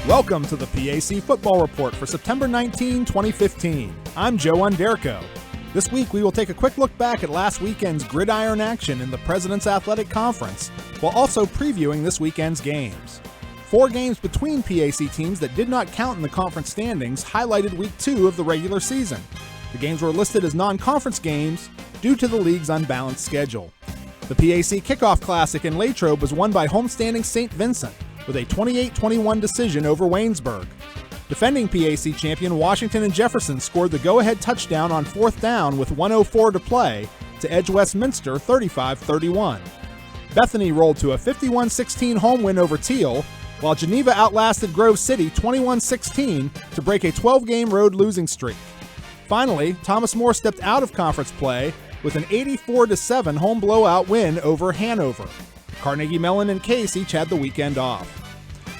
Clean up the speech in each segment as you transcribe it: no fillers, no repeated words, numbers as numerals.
Welcome to the PAC Football Report for September 19, 2015. I'm Joe Onderko. This week we will take a quick look back at last weekend's gridiron action in the President's Athletic Conference, while also previewing this weekend's games. 4 games between PAC teams that did not count in the conference standings highlighted Week 2 of the regular season. The games were listed as non-conference games due to the league's unbalanced schedule. The PAC Kickoff Classic in Latrobe was won by homestanding St. Vincent with a 28-21 decision over Waynesburg. Defending PAC champion Washington and Jefferson scored the go-ahead touchdown on 4th down with 1:04 to play to edge Westminster 35-31. Bethany rolled to a 51-16 home win over Teal, while Geneva outlasted Grove City 21-16 to break a 12-game road losing streak. Finally, Thomas More stepped out of conference play with an 84-7 home blowout win over Hanover. Carnegie Mellon and Case each had the weekend off.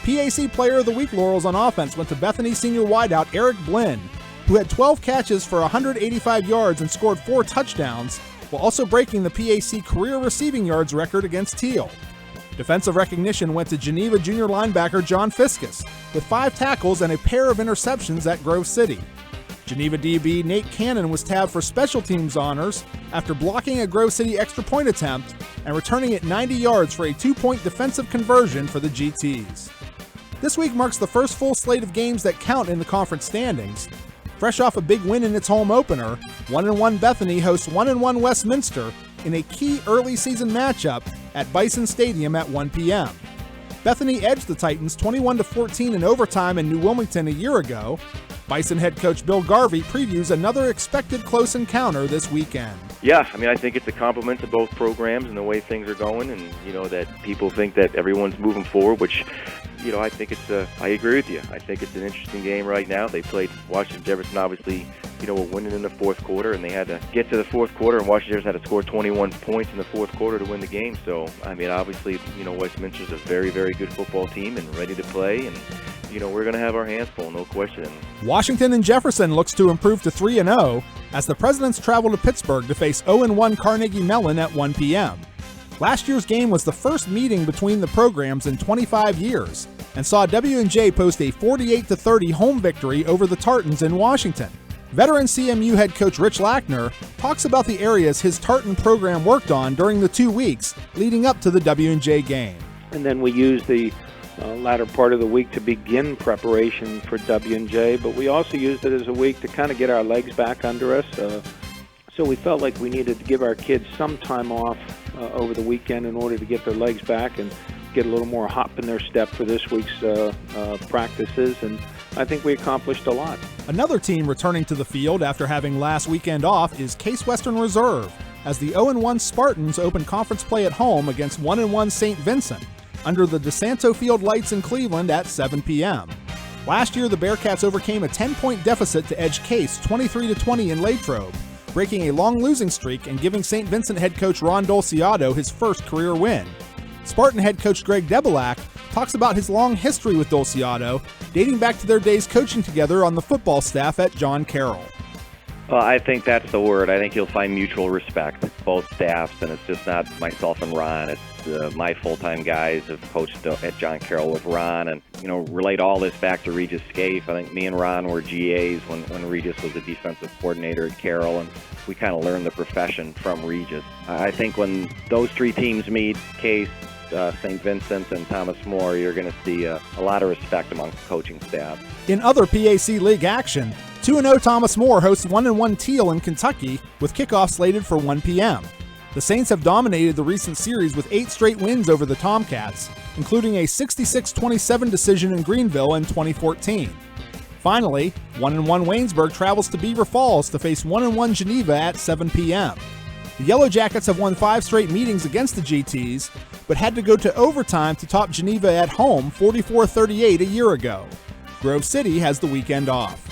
PAC Player of the Week laurels on offense went to Bethany senior wideout Eric Blinn, who had 12 catches for 185 yards and scored 4 touchdowns, while also breaking the PAC career receiving yards record against Teal. Defensive recognition went to Geneva junior linebacker John Fiskus, with 5 tackles and a pair of interceptions at Grove City. Geneva DB Nate Cannon was tabbed for special teams honors after blocking a Grove City extra point attempt and returning it 90 yards for a 2-point defensive conversion for the GTs. This week marks the first full slate of games that count in the conference standings. Fresh off a big win in its home opener, 1-1 Bethany hosts 1-1 Westminster in a key early season matchup at Bison Stadium at 1 p.m. Bethany edged the Titans 21-14 in overtime in New Wilmington a year ago. Bison head coach Bill Garvey previews another expected close encounter this weekend. Yeah, I mean, I think it's a compliment to both programs and the way things are going, and, that people think that everyone's moving forward, which, I think I agree with you. I think it's an interesting game right now. They played Washington Jefferson, obviously, were winning in the fourth quarter, and they had to get to the fourth quarter, and Washington Jefferson had to score 21 points in the fourth quarter to win the game. So, I mean, obviously, Westminster's a very, very good football team and ready to play, and we're going to have our hands full, no question. Washington and Jefferson looks to improve to 3-0 as the Presidents travel to Pittsburgh to face 0-1 Carnegie Mellon at 1 p.m. Last year's game was the first meeting between the programs in 25 years and saw W&J post a 48-30 home victory over the Tartans in Washington. Veteran CMU head coach Rich Lackner talks about the areas his Tartan program worked on during the 2 weeks leading up to the W&J game. And then we used the latter part of the week to begin preparation for W&J, but we also used it as a week to kind of get our legs back under us. So we felt like we needed to give our kids some time off over the weekend in order to get their legs back and get a little more hop in their step for this week's practices, and I think we accomplished a lot. Another team returning to the field after having last weekend off is Case Western Reserve, as the 0-1 Spartans open conference play at home against 1-1 St. Vincent under the DeSanto Field lights in Cleveland at 7 p.m. Last year, the Bearcats overcame a 10-point deficit to edge Case 23-20 in Latrobe, breaking a long losing streak and giving St. Vincent head coach Ron Dolciato his first career win. Spartan head coach Greg Debeljak talks about his long history with Dolciato, dating back to their days coaching together on the football staff at John Carroll. Well, I think that's the word. I think you'll find mutual respect, both staffs, and it's just not myself and Ron. It's my full-time guys have coached at John Carroll with Ron, and, relate all this back to Regis Scaife. I think me and Ron were GAs when Regis was the defensive coordinator at Carroll, and we kind of learned the profession from Regis. I think when those 3 teams meet, Case, St. Vincent, and Thomas More, you're going to see a lot of respect amongst the coaching staff. In other PAC League action, 2-0 Thomas More hosts 1-1 Teal in Kentucky with kickoff slated for 1 p.m. The Saints have dominated the recent series with 8 straight wins over the Tomcats, including a 66-27 decision in Greenville in 2014. Finally, 1-1 Waynesburg travels to Beaver Falls to face 1-1 Geneva at 7 p.m. The Yellow Jackets have won 5 straight meetings against the GTs, but had to go to overtime to top Geneva at home 44-38 a year ago. Grove City has the weekend off.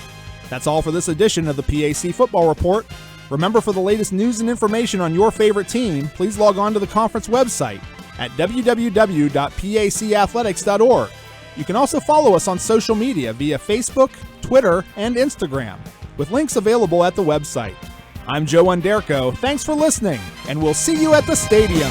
That's all for this edition of the PAC Football Report. Remember, for the latest news and information on your favorite team, please log on to the conference website at www.pacathletics.org. You can also follow us on social media via Facebook, Twitter, and Instagram, with links available at the website. I'm Joe Onderko. Thanks for listening, and we'll see you at the stadium.